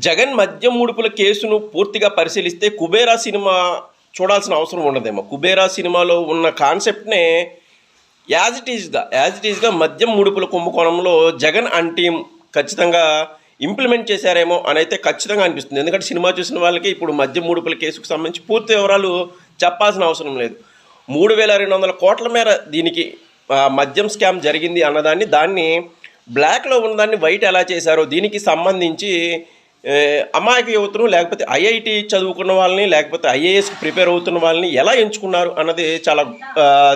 జగన్ మద్యం ముడుపుల కేసును పూర్తిగా పరిశీలిస్తే కుబేరా సినిమా చూడాల్సిన అవసరం ఉండదేమో. కుబేరా సినిమాలో ఉన్న కాన్సెప్ట్నే యాజ్ ఇట్ ఈజ్గా మద్యం ముడుపుల కుంభకోణంలో జగన్ అండ్ టీం ఖచ్చితంగా ఇంప్లిమెంట్ చేశారేమో అని అయితే ఖచ్చితంగా అనిపిస్తుంది. ఎందుకంటే సినిమా చూసిన వాళ్ళకి ఇప్పుడు మద్యం ముడుపుల కేసుకు సంబంధించి పూర్తి వివరాలు చెప్పాల్సిన అవసరం లేదు. 3,200 కోట్ల మేర దీనికి మద్యం స్కామ్ జరిగింది అన్నదాన్ని, దాన్ని బ్లాక్లో ఉన్నదాన్ని వైట్ ఎలా చేశారో దీనికి సంబంధించి అమాయక యువతను, లేకపోతే ఐఐటి చదువుకున్న వాళ్ళని, లేకపోతే ఐఏఎస్కి ప్రిపేర్ అవుతున్న వాళ్ళని ఎలా ఎంచుకున్నారు అన్నది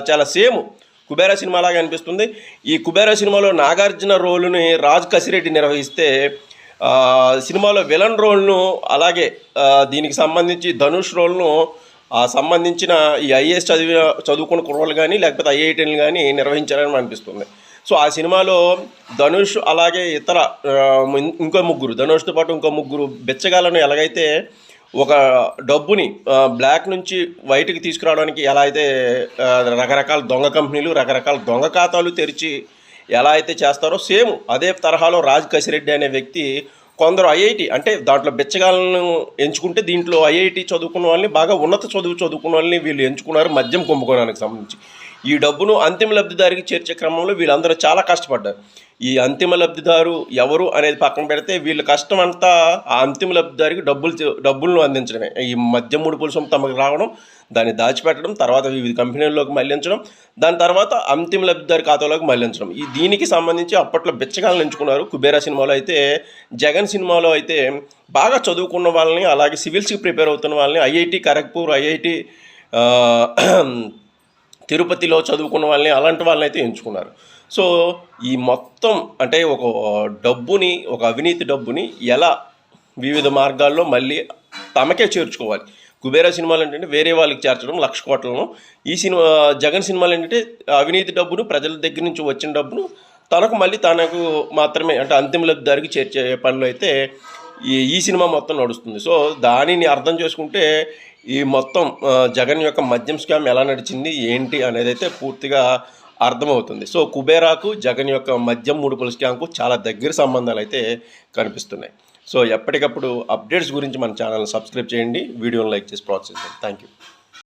చాలా సేమ్ కుబేరా సినిమా లాగా అనిపిస్తుంది. ఈ కుబేరా సినిమాలో నాగార్జున రోలుని రాజ్ కసిరెడ్డి నిర్వహిస్తే, సినిమాలో విలన్ రోల్ను, అలాగే దీనికి సంబంధించి ధనుష్ రోల్ను సంబంధించిన ఈ ఐఏఎస్ చదువుకున్న కుర్రోళ్ళు కానీ, లేకపోతే ఐఐటీలు కానీ నిర్వహించారని అనిపిస్తుంది. సో ఆ సినిమాలో ధనుష్ అలాగే ఇతర ఇంకో ముగ్గురు, ధనుష్తో పాటు ఇంకో ముగ్గురు బెచ్చగాలను ఎలాగైతే ఒక డబ్బుని బ్లాక్ నుంచి వైట్కి తీసుకురావడానికి ఎలా అయితే రకరకాల దొంగ కంపెనీలు, రకరకాల దొంగ ఖాతాలు తెరిచి ఎలా అయితే చేస్తారో, సేమ్ అదే తరహాలో రాజ్ కసిరెడ్డి అనే వ్యక్తి కొందరు ఐఐటి, అంటే దాంట్లో బెచ్చగాలను ఎంచుకుంటే దీంట్లో ఐఐటి చదువుకున్న వాళ్ళని, బాగా ఉన్నత చదువుకున్న వాళ్ళని వీళ్ళు ఎంచుకున్నారు మద్యం కుంభకోణానికి సంబంధించి. ఈ డబ్బును అంతిమ లబ్ధిదారికి చేర్చే క్రమంలో వీళ్ళందరూ చాలా కష్టపడ్డారు. ఈ అంతిమ లబ్ధిదారు ఎవరు అనేది పక్కన పెడితే వీళ్ళ కష్టం అంతా ఆ అంతిమ లబ్ధిదారికి డబ్బులను అందించడమే. ఈ మద్యం ముడుపుల సొమ్ము తమకు రావడం, దాన్ని దాచిపెట్టడం, తర్వాత వివిధ కంపెనీల్లోకి మళ్లించడం, దాని తర్వాత అంతిమ లబ్ధిదారి ఖాతాలోకి మళ్లించడం. దీనికి సంబంధించి అప్పట్లో బిచ్చగాలను ఎంచుకున్నారు. కుబేరా సినిమాలో అయితే, జగన్ సినిమాలో అయితే బాగా చదువుకున్న వాళ్ళని, అలాగే సివిల్స్కి ప్రిపేర్ అవుతున్న వాళ్ళని, ఐఐటి ఖరగ్పూర్, ఐఐటి తిరుపతిలో చదువుకున్న వాళ్ళని, అలాంటి వాళ్ళని అయితే ఎంచుకున్నారు. సో ఈ మొత్తం అంటే ఒక డబ్బుని, ఒక అవినీతి డబ్బుని ఎలా వివిధ మార్గాల్లో మళ్ళీ తమకే చేర్చుకోవాలి. కుబేరా సినిమాలు ఏంటంటే వేరే వాళ్ళకి చేర్చడం 1,00,000 కోట్లను, ఈ సినిమా జగన్ సినిమాలు ఏంటంటే అవినీతి డబ్బును, ప్రజల దగ్గర నుంచి వచ్చిన డబ్బును తనకు మాత్రమే, అంటే అంతిమ లబ్ధిదారికి చేర్చే పనిలో అయితే ఈ సినిమా మొత్తం నడుస్తుంది. సో దానిని అర్థం చేసుకుంటే ఈ మొత్తం జగన్ యొక్క మద్యం స్కామ్ ఎలా నడిచింది ఏంటి అనేది అయితే పూర్తిగా అర్థమవుతుంది. సో కుబేరాకు జగన్ యొక్క మద్యం ముడుపుల స్కామ్కు చాలా దగ్గర సంబంధాలు అయితే కనిపిస్తున్నాయి. సో ఎప్పటికప్పుడు అప్డేట్స్ గురించి మన ఛానల్ని సబ్స్క్రైబ్ చేయండి, వీడియోని లైక్ చేసి ప్రోత్సహించండి. Thank you.